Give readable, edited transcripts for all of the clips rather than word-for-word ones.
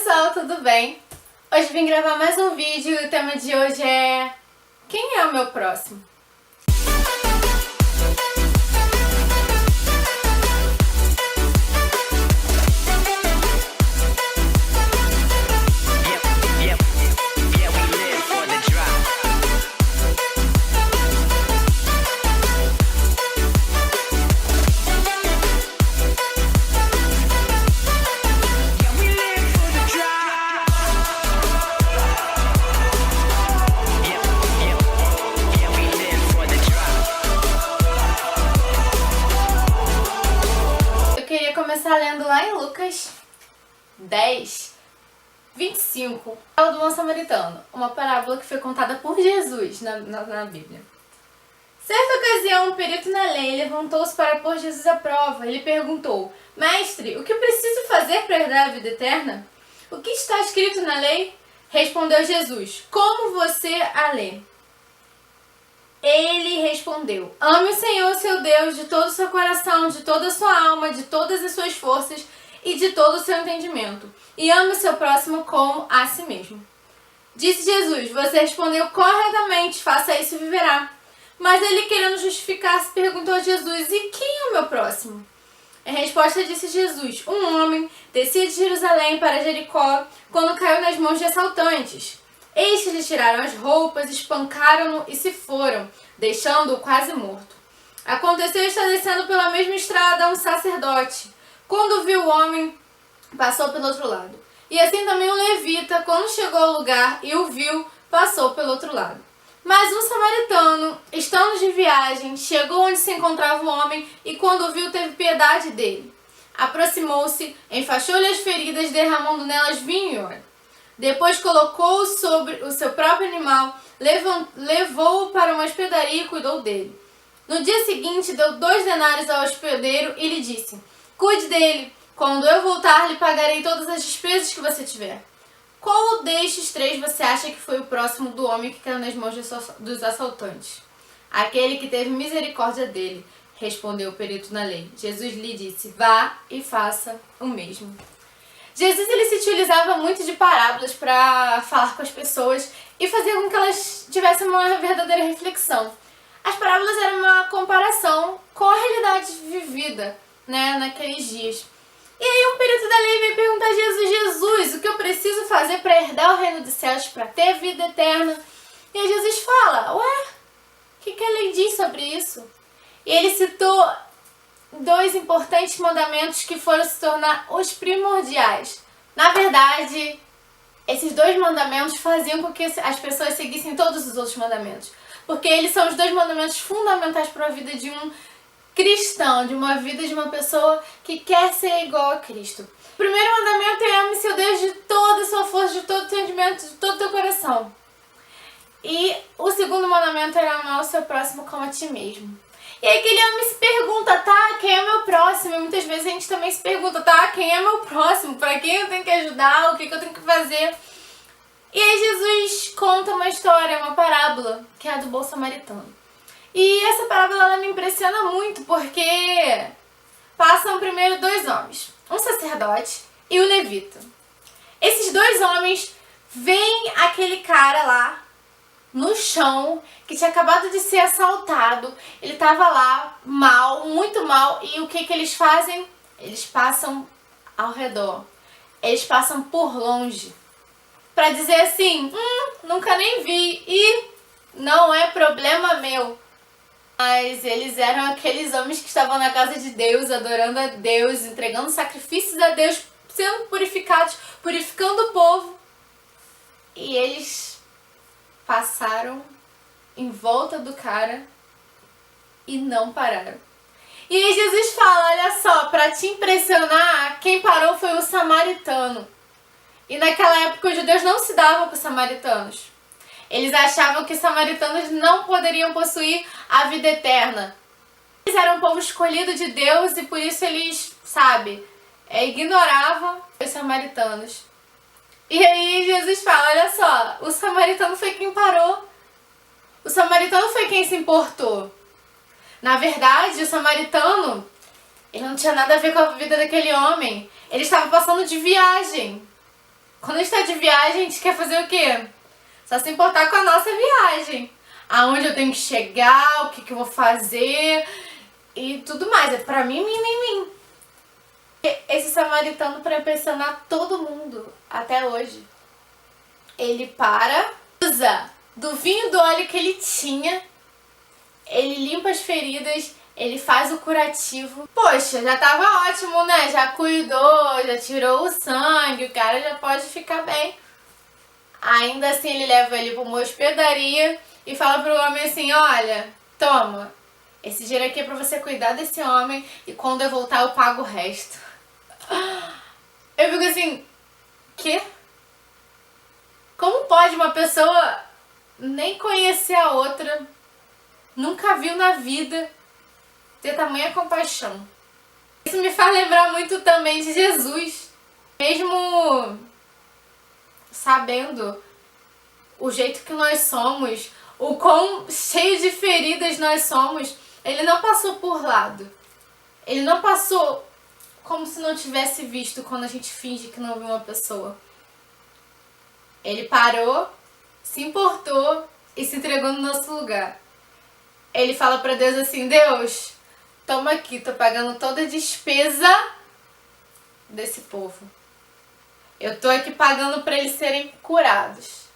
pessoal, tudo bem? Hoje vim gravar mais um vídeo e o tema de hoje é: quem é o meu próximo? Começar lendo lá em Lucas 10, 25, a parábola do bom samaritano, uma parábola que foi contada por Jesus na Bíblia. Certa ocasião, um perito na lei levantou-se para pôr Jesus à prova. Ele perguntou: Mestre, o que preciso fazer para herdar a vida eterna? O que está escrito na lei? Respondeu Jesus: Como você a lê? Ele respondeu: Ame o Senhor, seu Deus, de todo o seu coração, de toda a sua alma, de todas as suas forças e de todo o seu entendimento. E ame o seu próximo como a si mesmo. Disse Jesus: Você respondeu corretamente, faça isso e viverá. Mas ele, querendo justificar-se, perguntou a Jesus: E quem é o meu próximo? Em resposta disse Jesus: Um homem descia de Jerusalém para Jericó quando caiu nas mãos de assaltantes. Estes lhe tiraram as roupas, espancaram-no e se foram, deixando-o quase morto. Aconteceu estar descendo pela mesma estrada um sacerdote. Quando viu o homem, passou pelo outro lado. E assim também um levita, quando chegou ao lugar e o viu, passou pelo outro lado. Mas um samaritano, estando de viagem, chegou onde se encontrava o homem e quando o viu, teve piedade dele. Aproximou-se, enfaixou-lhe as feridas, derramando nelas vinho e óleo. Depois colocou-o sobre o seu próprio animal, levou-o para uma hospedaria e cuidou dele. No dia seguinte, deu 2 denários ao hospedeiro e lhe disse: Cuide dele, quando eu voltar, lhe pagarei todas as despesas que você tiver. Qual destes 3 você acha que foi o próximo do homem que caiu nas mãos dos assaltantes? Aquele que teve misericórdia dele, respondeu o perito na lei. Jesus lhe disse: Vá e faça o mesmo. Jesus ele se utilizava muito de parábolas para falar com as pessoas e fazer com que elas tivessem uma verdadeira reflexão. As parábolas eram uma comparação com a realidade vivida, naqueles dias. E aí um perito da lei veio perguntar a Jesus: Jesus, o que eu preciso fazer para herdar o reino dos céus, para ter vida eterna? E aí Jesus fala: Ué, o que a lei diz sobre isso? E ele citou 2 importantes mandamentos que foram se tornar os primordiais. Na verdade, esses 2 mandamentos faziam com que as pessoas seguissem todos os outros mandamentos. Porque eles são os 2 mandamentos fundamentais para a vida de um cristão, de uma vida de uma pessoa que quer ser igual a Cristo. O primeiro mandamento é: ame seu Deus de toda a sua força, de todo o teu entendimento, de todo o teu coração. E o segundo mandamento é amar o seu próximo como a ti mesmo. E aí aquele homem se pergunta: tá, quem é o meu próximo? E muitas vezes a gente também se pergunta: tá, quem é meu próximo? Para quem eu tenho que ajudar? O que eu tenho que fazer? E aí Jesus conta uma história, uma parábola, que é a do bom samaritano. E essa parábola ela me impressiona muito porque passam primeiro 2 homens, um sacerdote e o levita. Esses 2 homens veem aquele cara lá no chão, que tinha acabado de ser assaltado. Ele estava lá mal, muito mal, e o que eles fazem? Eles passam ao redor, eles passam por longe, para dizer assim: nunca nem vi e não é problema meu. Mas eles eram aqueles homens que estavam na casa de Deus, adorando a Deus, entregando sacrifícios a Deus, sendo purificados, purificando o povo. E eles passaram em volta do cara e não pararam. E aí Jesus fala: olha só, para te impressionar, quem parou foi o samaritano. E naquela época os judeus não se davam com os samaritanos. Eles achavam que os samaritanos não poderiam possuir a vida eterna. Eles eram um povo escolhido de Deus e por isso eles, ignoravam os samaritanos. E aí Jesus fala: olha só, o samaritano foi quem parou. O samaritano foi quem se importou. Na verdade, o samaritano, ele não tinha nada a ver com a vida daquele homem. Ele estava passando de viagem. Quando a gente tá de viagem, a gente quer fazer o quê? Só se importar com a nossa viagem. Aonde eu tenho que chegar, o que eu vou fazer e tudo mais. É pra mim, mim. Esse samaritano, pra impressionar todo mundo, até hoje, ele usa do vinho e do óleo que ele tinha, ele limpa as feridas, ele faz o curativo. Poxa, já tava ótimo, né? Já cuidou, já tirou o sangue, o cara já pode ficar bem. Ainda assim, ele leva ele pra uma hospedaria e fala pro homem assim, olha, toma, esse dinheiro aqui é pra você cuidar desse homem e quando eu voltar eu pago o resto. Eu fico assim, quê? Como pode uma pessoa nem conhecer a outra, nunca viu na vida, ter tamanha compaixão? Isso me faz lembrar muito também de Jesus. Mesmo sabendo o jeito que nós somos, o quão cheio de feridas nós somos, ele não passou por lado. Ele não passou como se não tivesse visto quando a gente finge que não viu uma pessoa. Ele parou, se importou e se entregou no nosso lugar. Ele fala pra Deus assim, Deus, toma aqui, tô pagando toda a despesa desse povo. Eu tô aqui pagando pra eles serem curados.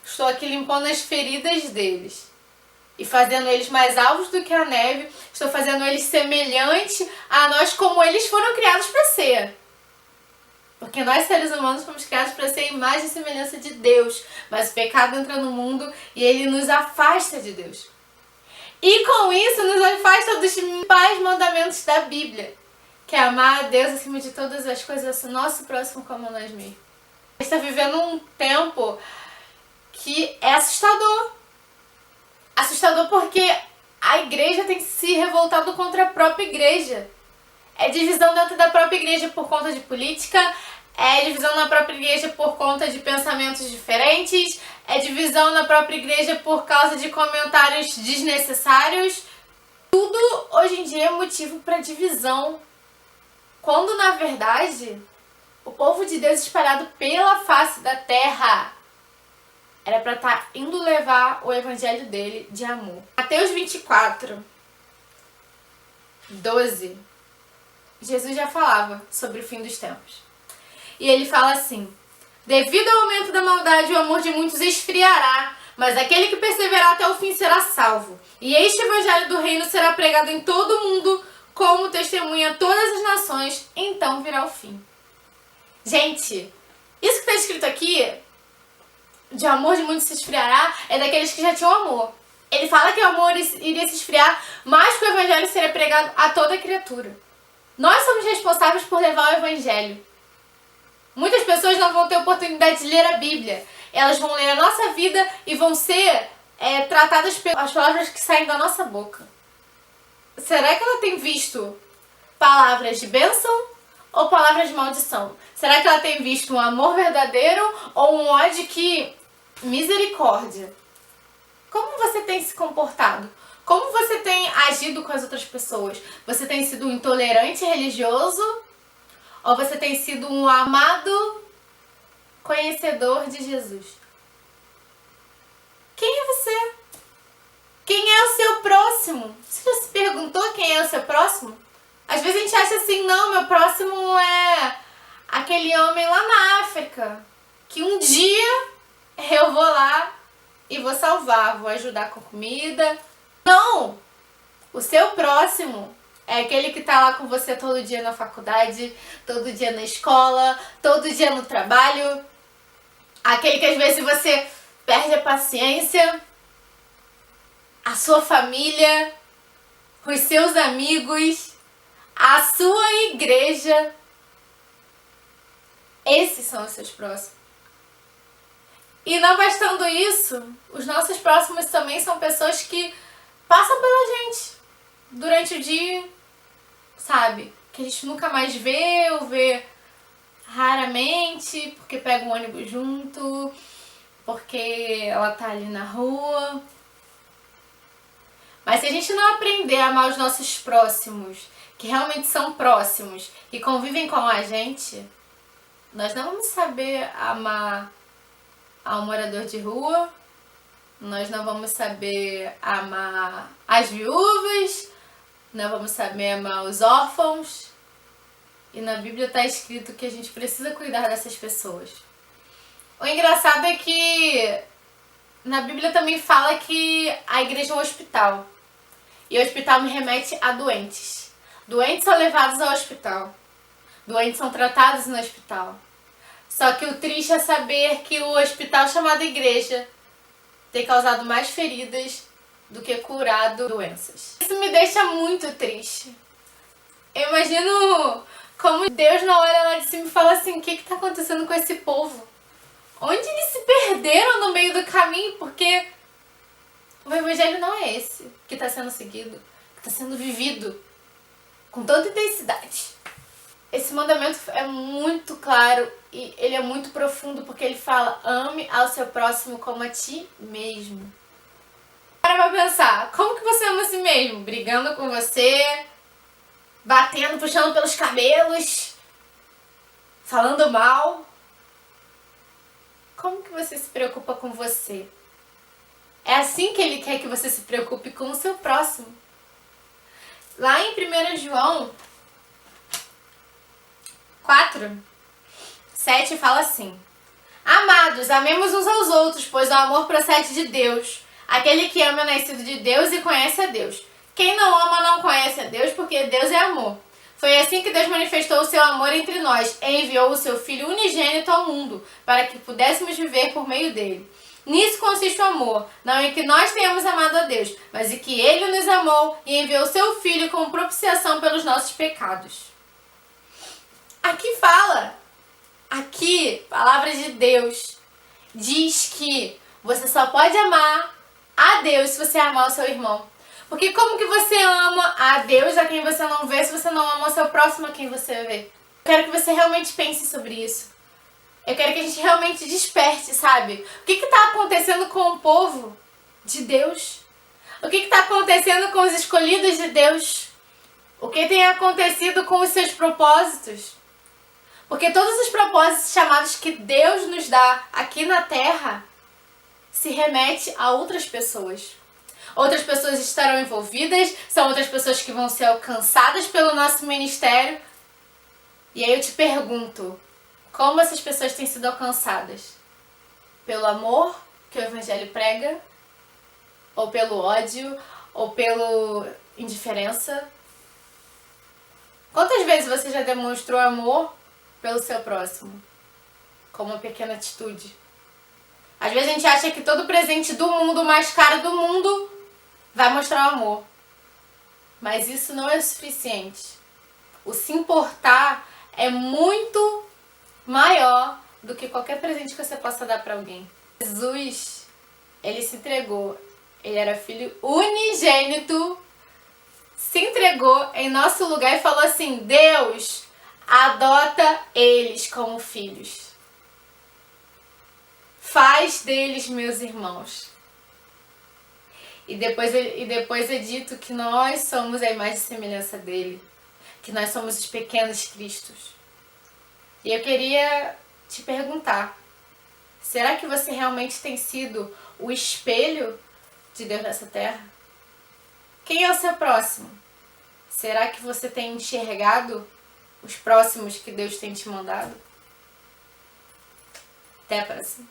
Estou aqui limpando as feridas deles e fazendo eles mais alvos do que a neve. Estou fazendo eles semelhantes a nós como eles foram criados para ser. Porque nós, seres humanos, fomos criados para ser a imagem e semelhança de Deus. Mas o pecado entra no mundo e ele nos afasta de Deus. E com isso nos afasta dos principais mandamentos da Bíblia. Que é amar a Deus acima de todas as coisas, o nosso próximo como a nós mesmos. A gente está vivendo um tempo que é assustador. Assustador porque a igreja tem se revoltado contra a própria igreja. É divisão dentro da própria igreja por conta de política, é divisão na própria igreja por conta de pensamentos diferentes, é divisão na própria igreja por causa de comentários desnecessários. Tudo hoje em dia é motivo para divisão. Quando na verdade o povo de Deus espalhado pela face da terra era para estar indo levar o evangelho dele de amor. Mateus 24, 12, Jesus já falava sobre o fim dos tempos. E ele fala assim, devido ao aumento da maldade, o amor de muitos esfriará, mas aquele que perseverar até o fim será salvo. E este evangelho do reino será pregado em todo o mundo, como testemunha a todas as nações, então virá o fim. Gente, isso que está escrito aqui, de amor de muitos se esfriará, é daqueles que já tinham amor. Ele fala que o amor iria se esfriar, mas que o evangelho seria pregado a toda criatura. Nós somos responsáveis por levar o evangelho. Muitas pessoas não vão ter oportunidade de ler a Bíblia. Elas vão ler a nossa vida e vão ser tratadas pelas palavras que saem da nossa boca. Será que ela tem visto palavras de bênção ou palavras de maldição? Será que ela tem visto um amor verdadeiro ou um ódio que... Misericórdia. Como você tem se comportado? Como você tem agido com as outras pessoas? Você tem sido um intolerante religioso? Ou você tem sido um amado conhecedor de Jesus? Quem é você? Quem é o seu próximo? Você já se perguntou quem é o seu próximo? Às vezes a gente acha assim, não, meu próximo é aquele homem lá na África, que um dia eu vou lá e vou salvar, vou ajudar com comida. Não! O seu próximo é aquele que tá lá com você todo dia na faculdade, todo dia na escola, todo dia no trabalho. Aquele que às vezes você perde a paciência, a sua família, os seus amigos, a sua igreja. Esses são os seus próximos. E não bastando isso, os nossos próximos também são pessoas que passam pela gente durante o dia, sabe? Que a gente nunca mais vê ou vê raramente, porque pega um ônibus junto, porque ela tá ali na rua. Mas se a gente não aprender a amar os nossos próximos, que realmente são próximos e convivem com a gente, Nós não vamos saber amar ao morador de rua, nós não vamos saber amar as viúvas, não vamos saber amar os órfãos. E na Bíblia está escrito que a gente precisa cuidar dessas pessoas. O engraçado é que na Bíblia também fala que a igreja é um hospital. E o hospital me remete a doentes. Doentes são levados ao hospital. Doentes são tratados no hospital. Só que o triste é saber que o hospital chamado igreja tem causado mais feridas do que curado doenças. Isso me deixa muito triste. Eu imagino como Deus na hora lá de cima fala assim, o que está acontecendo com esse povo? Onde eles se perderam no meio do caminho? Porque o evangelho não é esse que está sendo seguido, que está sendo vivido com tanta intensidade. Esse mandamento é muito claro e ele é muito profundo porque ele fala, ame ao seu próximo como a ti mesmo. Para pra pensar, como que você ama a si mesmo? Brigando com você, batendo, puxando pelos cabelos, falando mal. Como que você se preocupa com você? É assim que ele quer que você se preocupe com o seu próximo. Lá em 1 João 4:7 fala assim: Amados, amemos uns aos outros, pois o amor procede de Deus. Aquele que ama é nascido de Deus e conhece a Deus. Quem não ama não conhece a Deus, porque Deus é amor. Foi assim que Deus manifestou o seu amor entre nós e enviou o seu Filho unigênito ao mundo, para que pudéssemos viver por meio dele. Nisso consiste o amor, não em que nós tenhamos amado a Deus, mas em que ele nos amou e enviou o seu Filho como propiciação pelos nossos pecados. Aqui, palavra de Deus, diz que você só pode amar a Deus se você amar o seu irmão. Porque como que você ama a Deus a quem você não vê se você não ama o seu próximo a quem você vê? Eu quero que você realmente pense sobre isso. Eu quero que a gente realmente desperte, sabe? O que está acontecendo com o povo de Deus? O que está acontecendo com os escolhidos de Deus? O que tem acontecido com os seus propósitos? Porque todos os propósitos chamados que Deus nos dá aqui na Terra se remete a outras pessoas. Outras pessoas estarão envolvidas, são outras pessoas que vão ser alcançadas pelo nosso ministério. E aí eu te pergunto, como essas pessoas têm sido alcançadas? Pelo amor que o Evangelho prega? Ou pelo ódio? Ou pela indiferença? Quantas vezes você já demonstrou amor pelo seu próximo? Com uma pequena atitude. Às vezes a gente acha que todo presente do mundo, o mais caro do mundo, vai mostrar o amor. Mas isso não é o suficiente. O se importar é muito maior do que qualquer presente que você possa dar para alguém. Jesus, ele se entregou. Ele era filho unigênito, se entregou em nosso lugar e falou assim, Deus, adota eles como filhos. Faz deles meus irmãos. E depois é dito que nós somos a imagem e semelhança dele. Que nós somos os pequenos cristos. E eu queria te perguntar, será que você realmente tem sido o espelho de Deus nessa terra? Quem é o seu próximo? Será que você tem enxergado os próximos que Deus tem te mandado? Até a próxima.